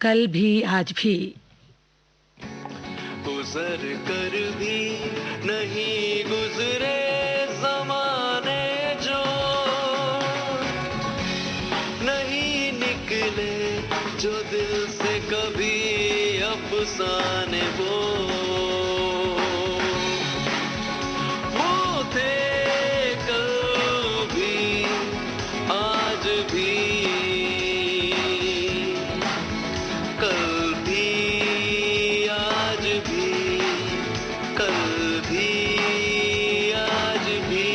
कल भी आज भी। गुजर कर भी नहीं गुजरे ज़माने जो, नहीं निकले जो दिल से कभी अफसाने वो थे कल भी आज भी, कल भी आज भी, कल भी आज भी।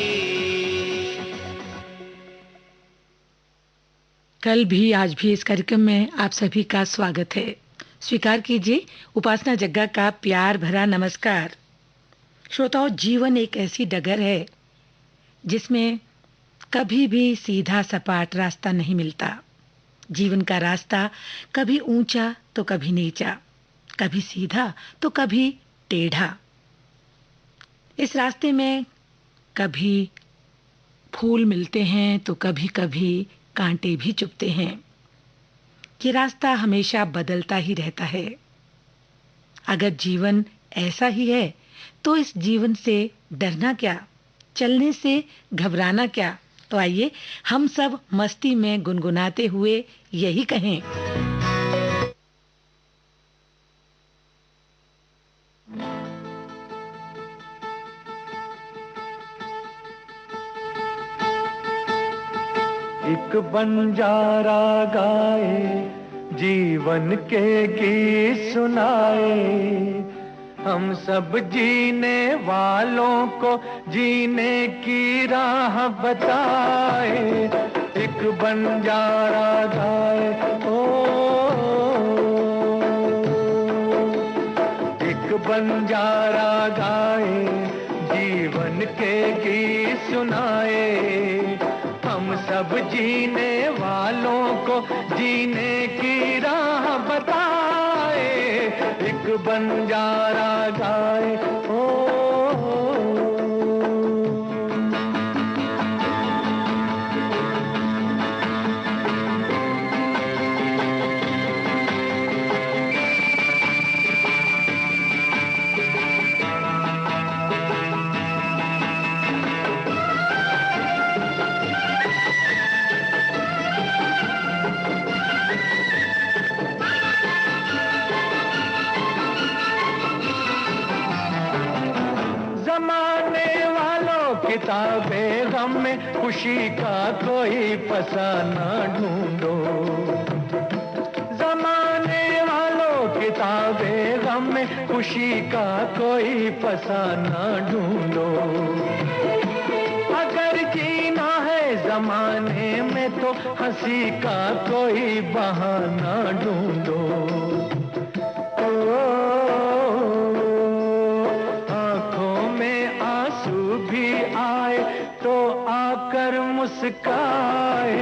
कल भी आज भी इस कार्यक्रम में आप सभी का स्वागत है। स्वीकार कीजिए उपासना जग्गा का प्यार भरा नमस्कार। श्रोताओं, जीवन एक ऐसी डगर है जिसमें कभी भी सीधा सपाट रास्ता नहीं मिलता। जीवन का रास्ता कभी ऊंचा तो कभी नीचा, कभी सीधा तो कभी टेढ़ा। इस रास्ते में कभी फूल मिलते हैं तो कभी कभी कांटे भी चुभते हैं। ये रास्ता हमेशा बदलता ही रहता है। अगर जीवन ऐसा ही है तो इस जीवन से डरना क्या, चलने से घबराना क्या। तो आइए हम सब मस्ती में गुनगुनाते हुए यही कहें। एक बंजारा गाए, जीवन के गीत सुनाए, हम सब जीने वालों को जीने की राह बताए। एक बंजारा गाए, ओ एक बंजारा गाए, जीवन के गीत सुनाए, हम सब जीने वालों को जीने की राह बताए। एक बंजारा गाए, ओ जमाने वालों किताबें गम में खुशी का कोई फसाना ढूंढो। जमाने वालों किताबें गम में खुशी का कोई फसाना ढूंढो। अगर जीना है जमाने में तो हंसी का कोई बहाना ढूंढो। तो आकर मुस्काए,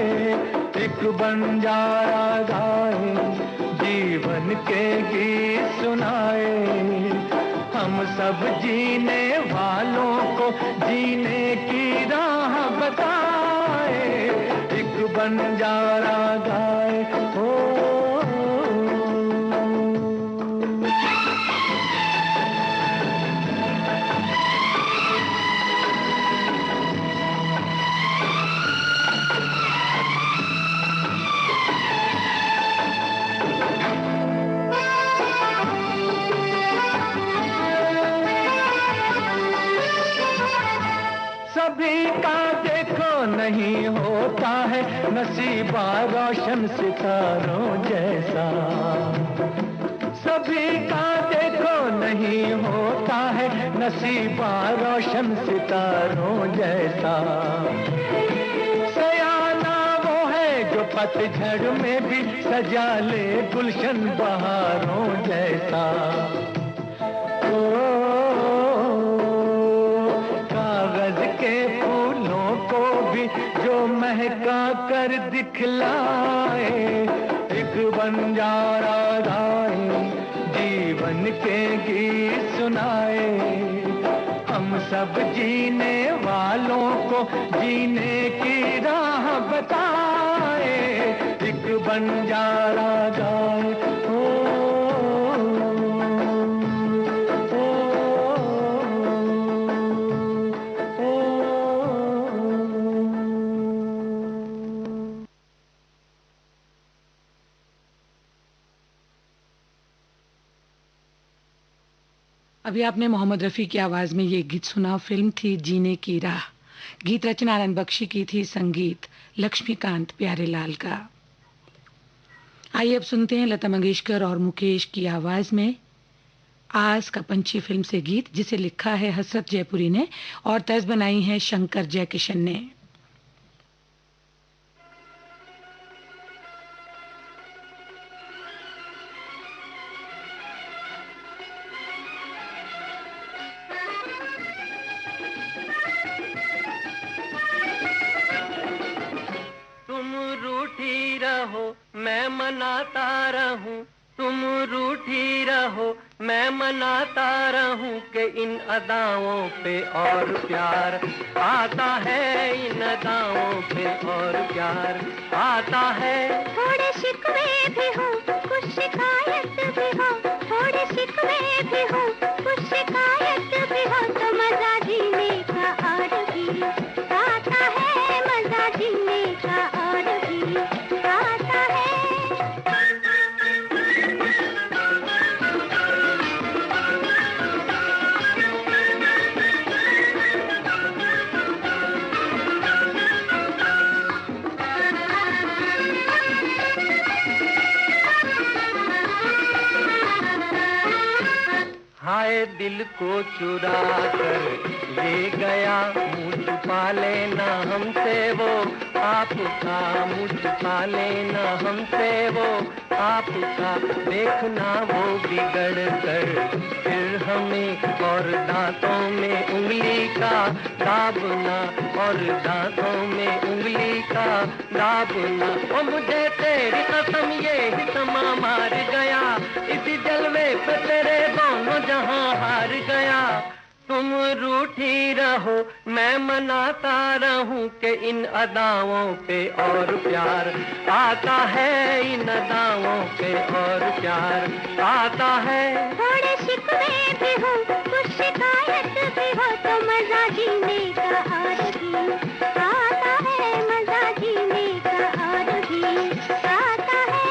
एक बंजारा गाए, जीवन के गीत सुनाए, हम सब जीने वालों को जीने की राह बताए। एक बंजारा गाए, ओ सभी का देखो नहीं होता है नसीबा रोशन सितारों जैसा। सभी का देखो नहीं होता है नसीबा रोशन सितारों जैसा। सयाना वो है जो पतझड़ में भी सजा ले गुलशन बहारों जैसा। जो महका कर दिखलाए, एक बंजारा गाए, जीवन के गीत सुनाए, हम सब जीने वालों को जीने की राह बताए। एक बंजारा गाए, ओ अभी आपने मोहम्मद रफ़ी की आवाज़ में ये गीत सुना। फिल्म थी जीने की राह। गीत रचना आनंद बख्शी की थी, संगीत लक्ष्मीकांत प्यारेलाल का। आइए अब सुनते हैं लता मंगेशकर और मुकेश की आवाज़ में आस का पंछी फिल्म से गीत, जिसे लिखा है हसरत जयपुरी ने और तर्ज बनाई है शंकर जयकिशन ने। रूठी रहो मैं मनाता रहूं, तुम रूठी रहो मैं मनाता रहूं कि इन अदाओं पे और प्यार आता है, इन अदाओं पे और प्यार आता है। थोड़े शिकवे भी हो कुछ शिकायत भी हो, थोड़े शिकवे भी हो कुछ शिकायत भी हो, तो मजा जीने का और भी आता है, मजा जीने का और भी आता है। हाय दिल को चुरा कर ले गया, मुँह छुपा लेना हमसे वो आपका, मुँह छुपा लेना हमसे वो आपका, देखना वो बिगड़ कर फिर हमें और दांतों में उंगली का दाबना, और दांतों में उंगली का दाबना। ओ मुझे तेरी कसम ये ही समा मार गया, इसी जलवे पे तेरे दोनों जहां हार गया। तुम रूठी रहो मैं मनाता रहूं कि इन अदाओं पे और प्यार आता है, इन अदाओं पे और प्यार आता है। थोड़े शिकवे भी हो कुछ शिकायत भी हो, तो मजा जीने का और भी आता है, मजा जीने का और भी आता है।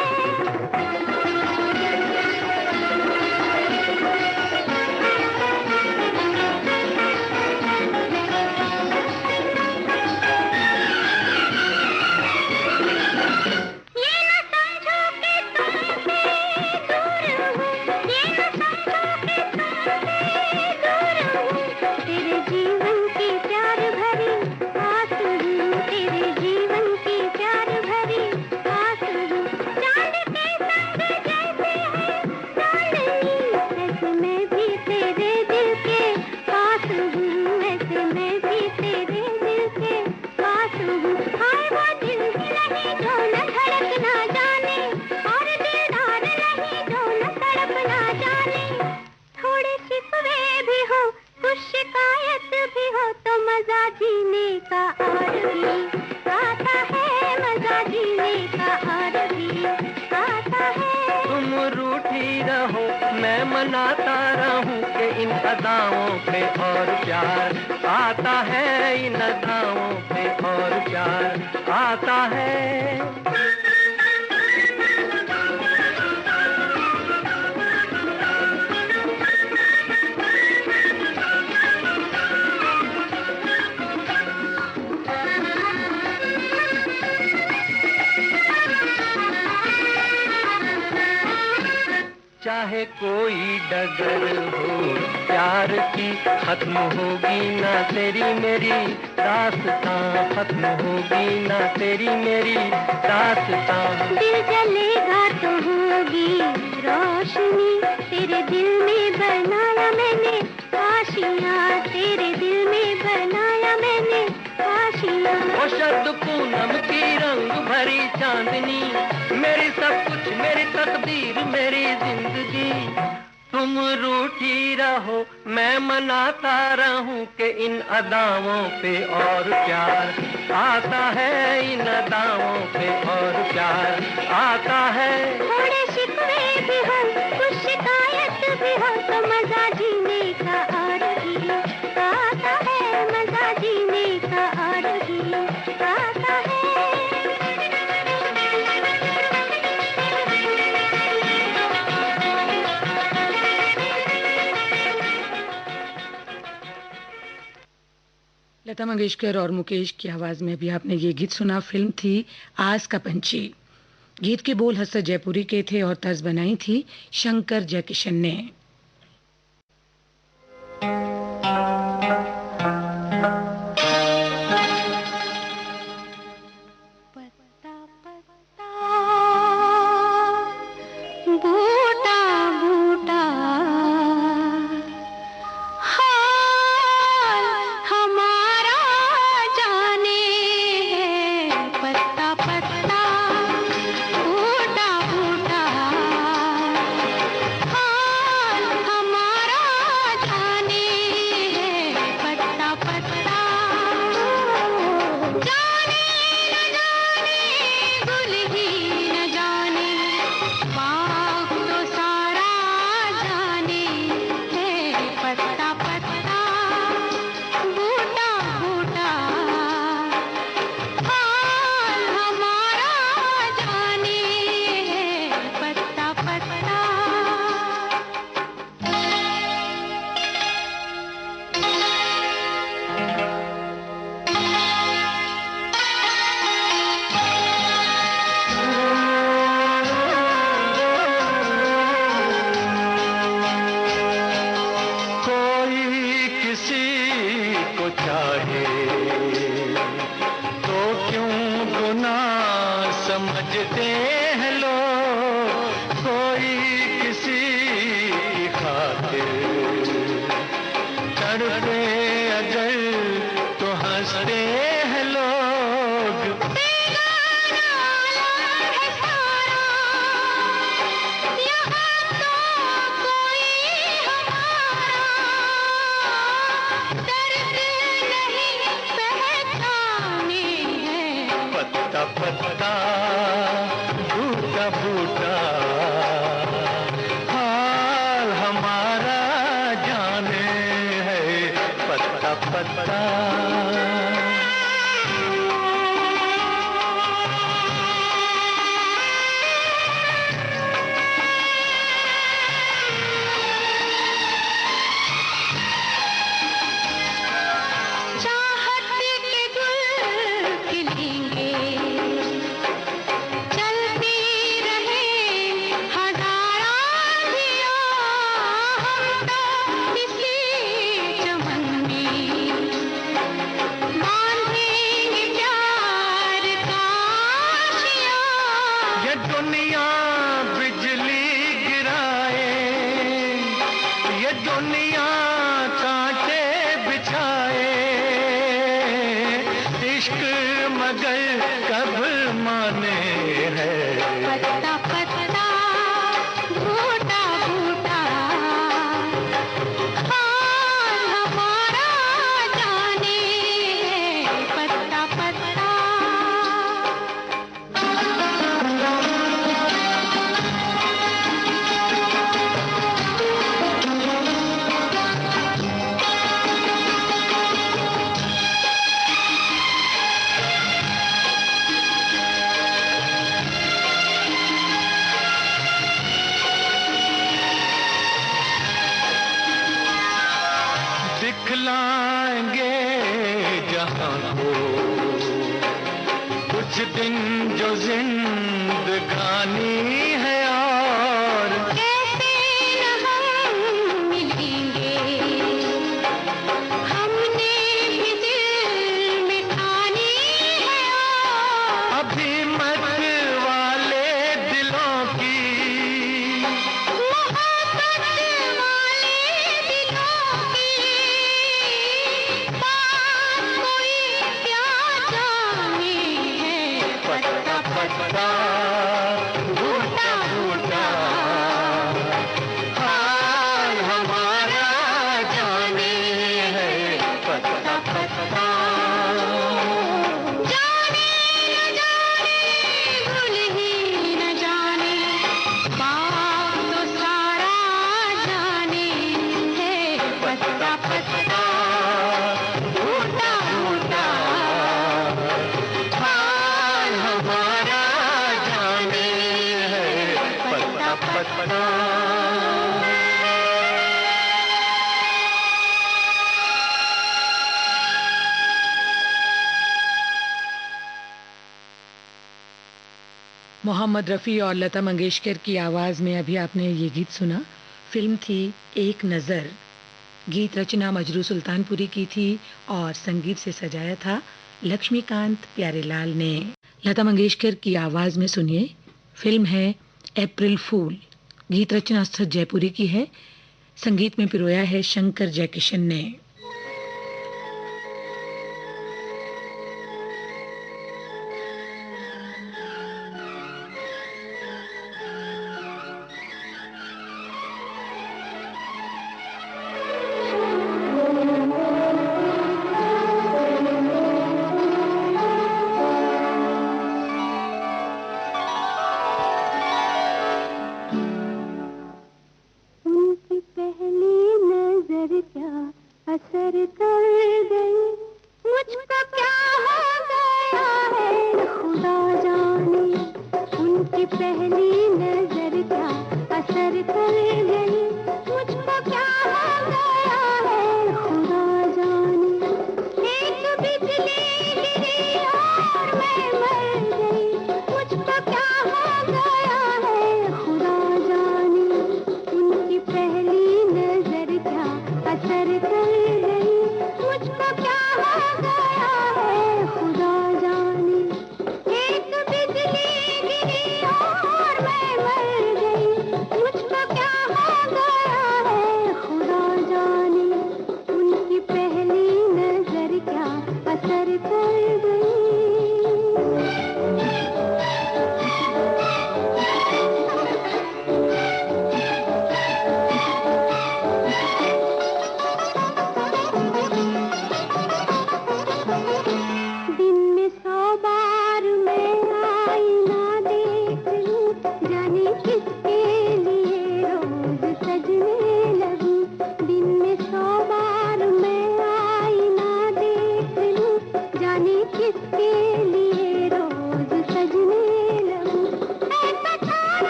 मनाता रहूं कि इन अदाओं पे और प्यार आता है, इन अदाओं पे और प्यार आता है। चाहे कोई डगर हो प्यार की, खत्म होगी ना तेरी मेरी दास्तां, खत्म होगी ना तेरी मेरी दास्तां। दिल जलेगा तो होगी रोशनी, तेरे दिल में बनाया मैंने आशियाँ, तेरे दिल में बनाया मैंने आशियाँ। ओ शरद पूनम की रंग भरी चांदनी, मेरी सब कुछ, मेरी तकदीर, मेरी जिंदगी। तुम रूठी रहो मैं मनाता रहूं कि इन अदाओं पे और प्यार आता है, इन अदाओं पे और प्यार आता है। थोड़े शिकवे भी हो कुछ शिकायत भी हो, तो मजा जीने का और भी आता है, मजा जीने का और भी आता है। लता मंगेशकर और मुकेश की आवाज में अभी आपने ये गीत सुना। फिल्म थी आस का पंछी। गीत के बोल हसरत जयपुरी के थे और तर्ज बनाई थी शंकर जयकिशन ने। मोहम्मद रफ़ी और लता मंगेशकर की आवाज़ में अभी आपने ये गीत सुना। फिल्म थी एक नज़र। गीत रचना मजरू सुल्तानपुरी की थी और संगीत से सजाया था लक्ष्मीकांत प्यारेलाल ने। लता मंगेशकर की आवाज़ में सुनिए, फिल्म है अप्रैल फूल। गीत रचना सच जयपुरी की है, संगीत में पिरोया है शंकर जयकिशन ने।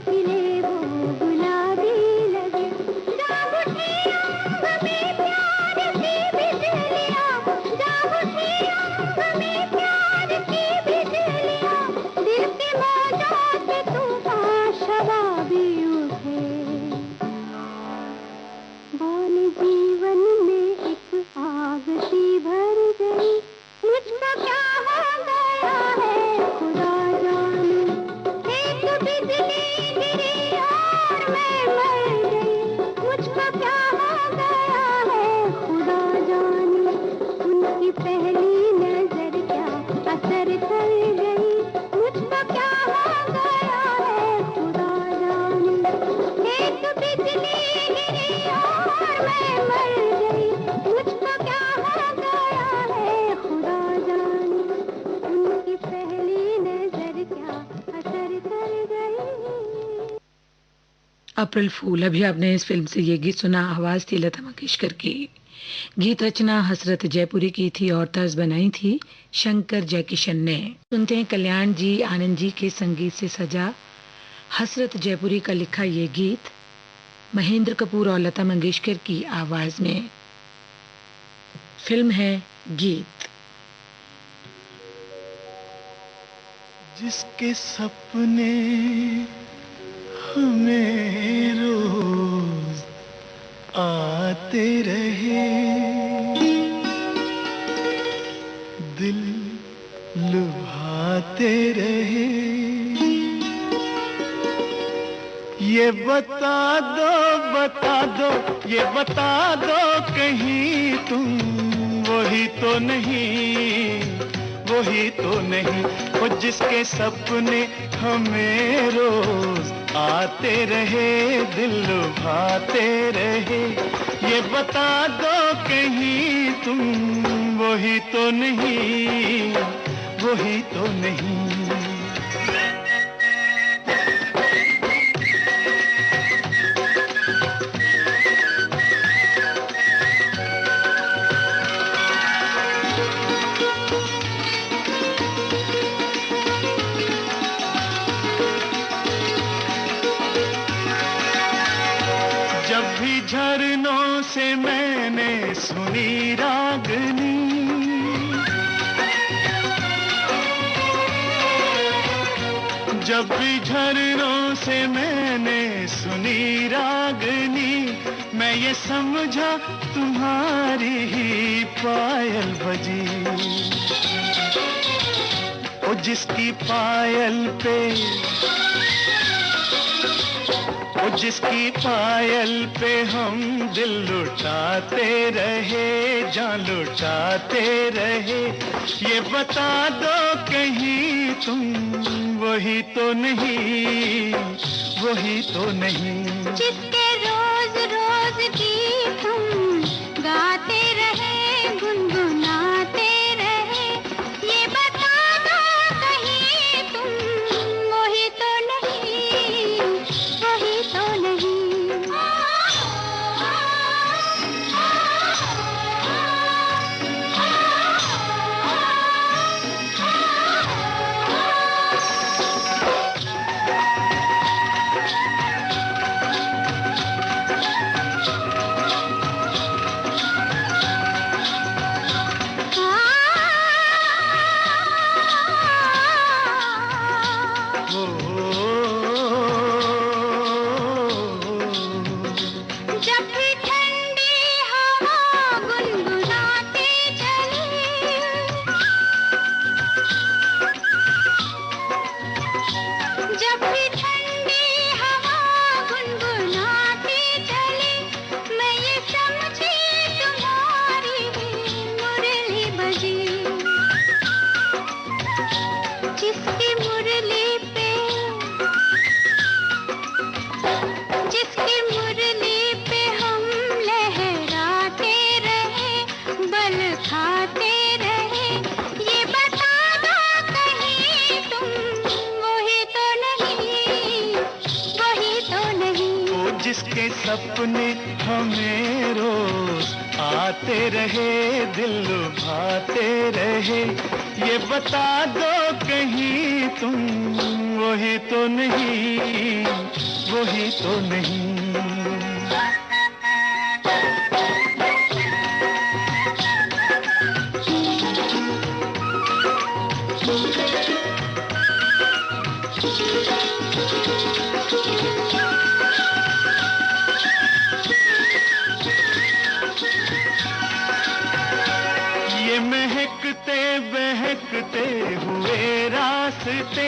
खिले अप्रैल फूल। अभी आपने इस फिल्म से ये गीत सुना, आवाज थी लता मंगेशकर की। गीत रचना हसरत जयपुरी की थी और तर्ज बनाई थी शंकर जयकिशन ने। सुनते हैं कल्याण जी आनंद जी के संगीत से सजा हसरत जयपुरी का लिखा ये गीत महेंद्र कपूर और लता मंगेशकर की आवाज में। फिल्म है गीत। जिसके सपने हमें रोज आते रहे, दिल लुभाते रहे, ये बता दो, ये बता दो कहीं तुम वही तो नहीं, वही तो नहीं। वो जिसके सपने हमें रोज आते रहे, दिल लुभाते रहे, ये बता दो कहीं तुम वही तो नहीं, वही तो नहीं। झरनों से मैंने सुनी रागनी, जब भी झरनों से मैंने सुनी रागनी, मैं ये समझा तुम्हारी ही पायल बजी। ओ जिसकी पायल पे, ओ जिसकी पायल पे हम दिल लुटाते रहे, जान लुटाते रहे, ये बता दो कहीं तुम वही तो नहीं, वही तो नहीं। जिसके रोज रोज गीत तुम गाते रहे, गुनगुनाते रहे, ये बता दो कहीं तुम वही तो नहीं, वही तो नहीं। जिसके सपने हमें रोज आते रहे, दिल लुभाते रहे, ये बता दो कहीं तुम वही तो नहीं, वही तो नहीं। महकते बहकते हुए रास्ते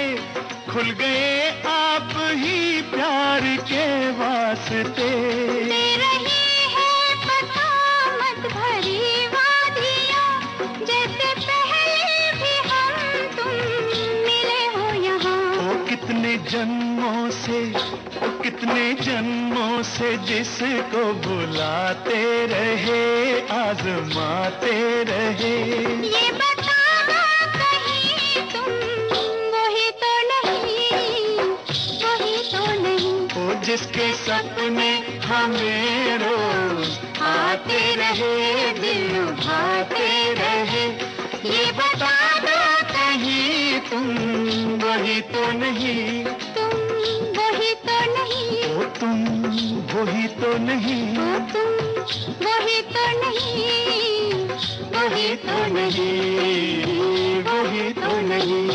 खुल गए आप ही प्यार के वास्ते। दे रही है पता मत भरी वादियाँ, जैसे पहले भी हम तुम मिले हो यहाँ। ओ कितने जन्मों से, ओ कितने जन्मों से जिसको बुलाते रहे, आजमाते रहे, ये बता दो कहीं तुम वही तो नहीं, वही तो नहीं। ओ जिस जिसके सपने हमें रोज आते रहे, दिल लुभाते रहे। ये बता दो कहीं तुम वही तो नहीं, तुम वही तो नहीं, ओ तुम वही तो नहीं, ओ तुम वही तो नहीं, वही तो नहीं, वही तो नहीं।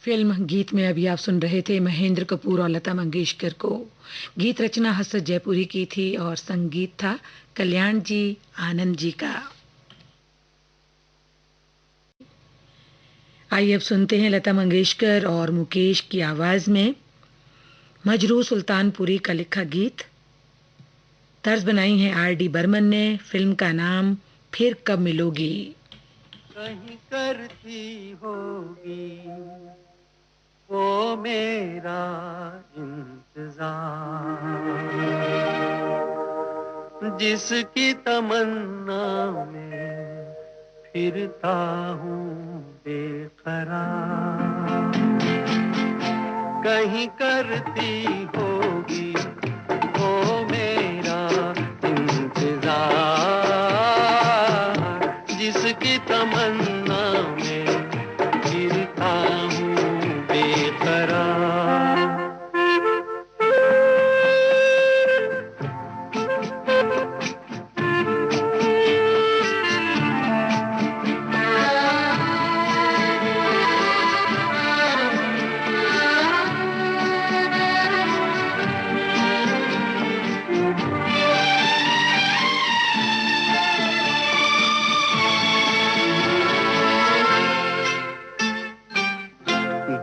फिल्म गीत में अभी आप सुन रहे थे महेंद्र कपूर और लता मंगेशकर को। गीत रचना हसरत जयपुरी की थी और संगीत था कल्याण जी आनंद जी का। आइए अब सुनते हैं लता मंगेशकर और मुकेश की आवाज में मजरू सुल्तानपुरी का लिखा गीत। तर्ज बनाई है R.D. बर्मन ने। फिल्म का नाम फिर कब मिलोगी। कहीं करती होगी वो मेरा इंतजार, जिसकी तमन्ना में फिरता हूँ बेकरार। कहीं करती होगी वो मेरा इंतजार, जिसकी तमन्ना में फिरता हूँ बेकरार।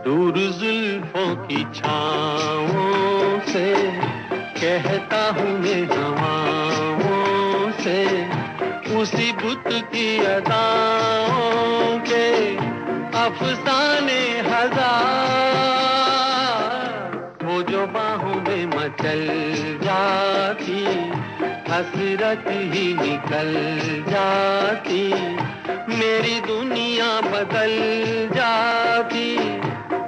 दूर जुल्फों की छाँवों से कहता हूँ मैं हवाओं से, उसी बुत की अदाओं के अफसाने हजार। वो जो बाहों में मचल जाती, हसरत ही निकल जाती, मेरी दुनिया बदल जाती,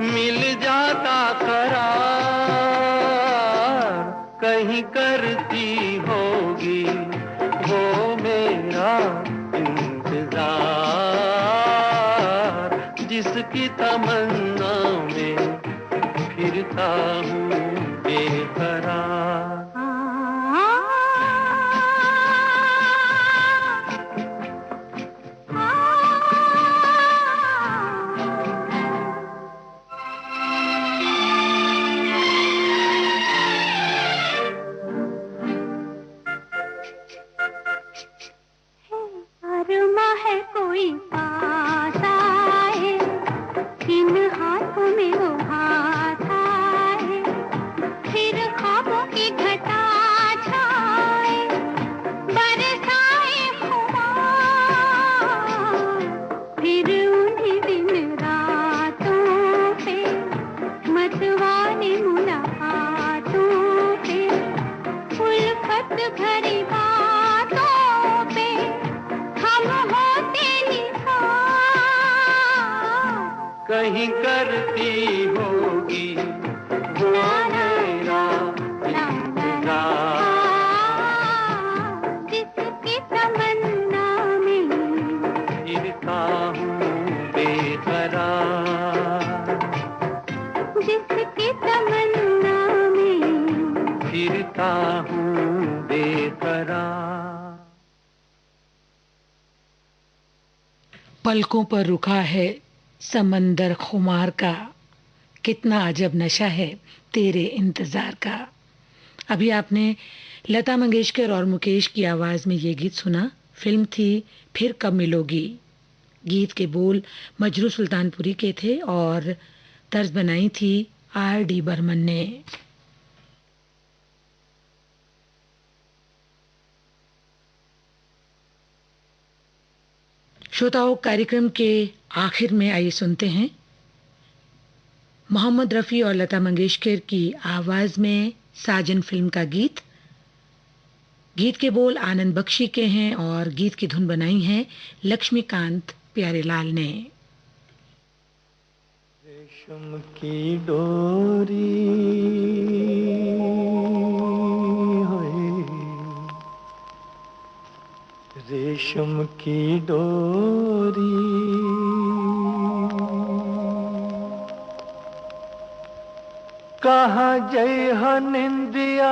मिल जाता करार। कहीं करती होगी वो मेरा इंतजार, जिसकी तमन्ना में फिरता हूँ बेकरार। कहीं करती होगी वो मेरा इंतजार, जिसकी तमन्ना में फिरता हूँ बेकरार, जिसकी तमन्ना में फिरता हूँ बेकरार। पलकों पर रुका है समंदर खुमार का, कितना अजब नशा है तेरे इंतजार का। अभी आपने लता मंगेशकर और मुकेश की आवाज में ये गीत सुना। फिल्म थी फिर कब मिलोगी। गीत के बोल मजरू सुल्तानपुरी के थे और तर्ज बनाई थी R.D. बर्मन ने। श्रोताओं, कार्यक्रम के आखिर में आइए सुनते हैं मोहम्मद रफ़ी और लता मंगेशकर की आवाज में साजन फिल्म का गीत। गीत के बोल आनंद बख्शी के हैं और गीत की धुन बनाई है लक्ष्मीकांत प्यारेलाल ने। रेशम की डोरी रेशम की डोरी। कहाँ जई हो निंदिया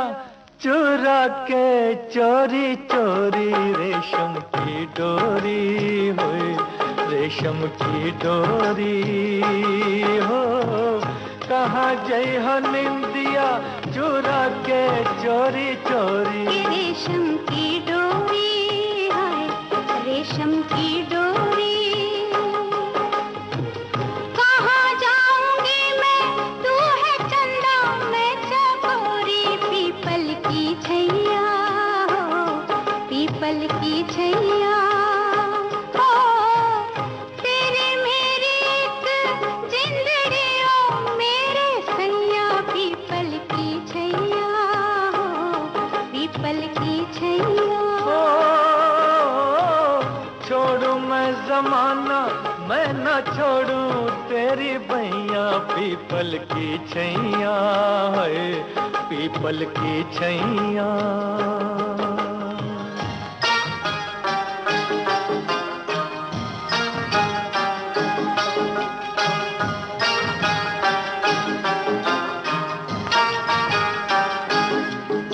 चुरा के चोरी चोरी, रेशम की डोरी होए रेशम की डोरी हो। कहाँ जई हो निंदिया चुरा के चोरी चोरी, रेशम की डोरी है रेशम की डोरी। कहाँ जाऊंगी मैं, तू है चंदा मैं चकोरी, पीपल की छैया हो पीपल की छैया हो। तेरे मेरी एक जिंदड़ी हो मेरे सैया, पीपल की छैया हो पीपल की छैया। छोड़ू मैं जमाना मैं न छोड़ू तेरी भैया, पीपल की छैया है पीपल की छैया।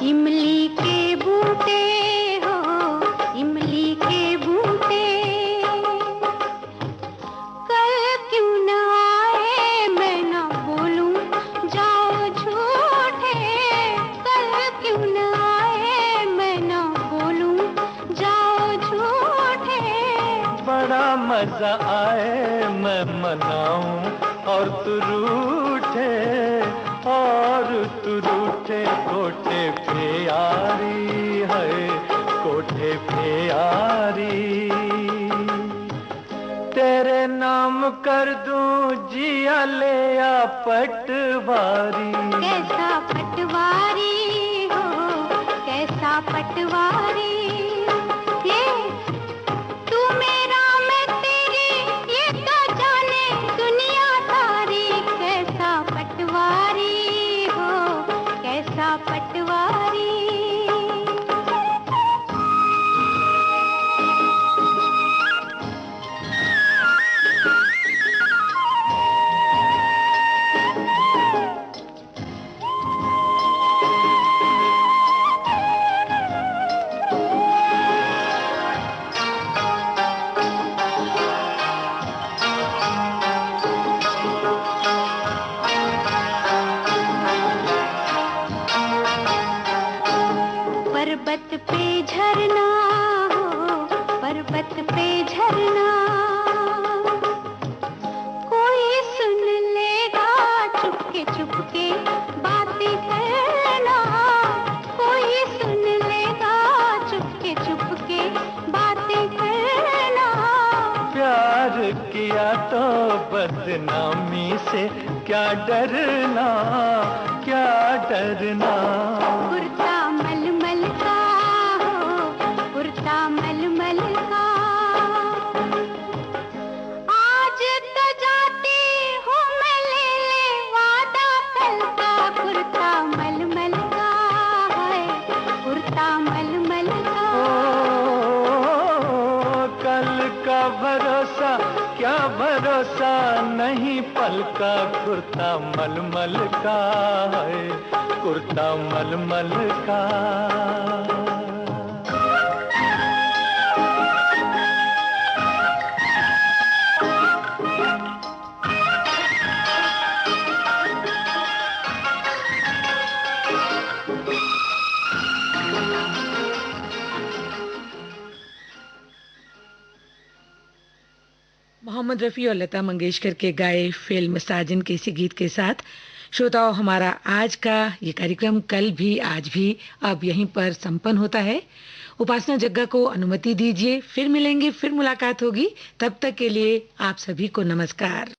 इमली के बूटे हो इमली के बूटे, कल क्यों न आए मैं न बोलूं जाओ झूठे। कल क्यों न आए मैं न बोलूं जाओ झूठे। बड़ा मजा आए मैं मनाऊं और तू रूठे, और तू रूठे कोठे पे यारी है कोठे पे यारी। तेरे नाम कर दूं जिया ले या पटवारी, कैसा पटवारी हो कैसा पटवारी। ये तू मेरा मैं तेरी ये तो जाने दुनिया सारी, कैसा पटवारी हो कैसा पटवारी। पर्वत पे झरना हो पर्वत पे झरना, कोई सुन लेगा चुपके चुपके बातें करना। कोई सुन लेगा चुपके चुपके बातें करना। प्यार किया तो बदनामी से क्या डरना क्या डरना। कुर्ता मलमल का हो कुर्ता मलमल का, आज तो जाती हूँ मैं ले ले वादा कल का। कुर्ता मलमल का है कुर्ता मलमल का। कल का भरोसा क्या भरोसा नहीं पल का, कुर्ता मलमल का है कुर्ता मलमल का। मोहम्मद रफ़ी और लता मंगेशकर के गाए फिल्म साजन के इसी गीत के साथ श्रोताओं हमारा आज का ये कार्यक्रम कल भी आज भी अब यहीं पर संपन्न होता है। उपासना जग्गा को अनुमति दीजिए, फिर मिलेंगे, फिर मुलाकात होगी। तब तक के लिए आप सभी को नमस्कार।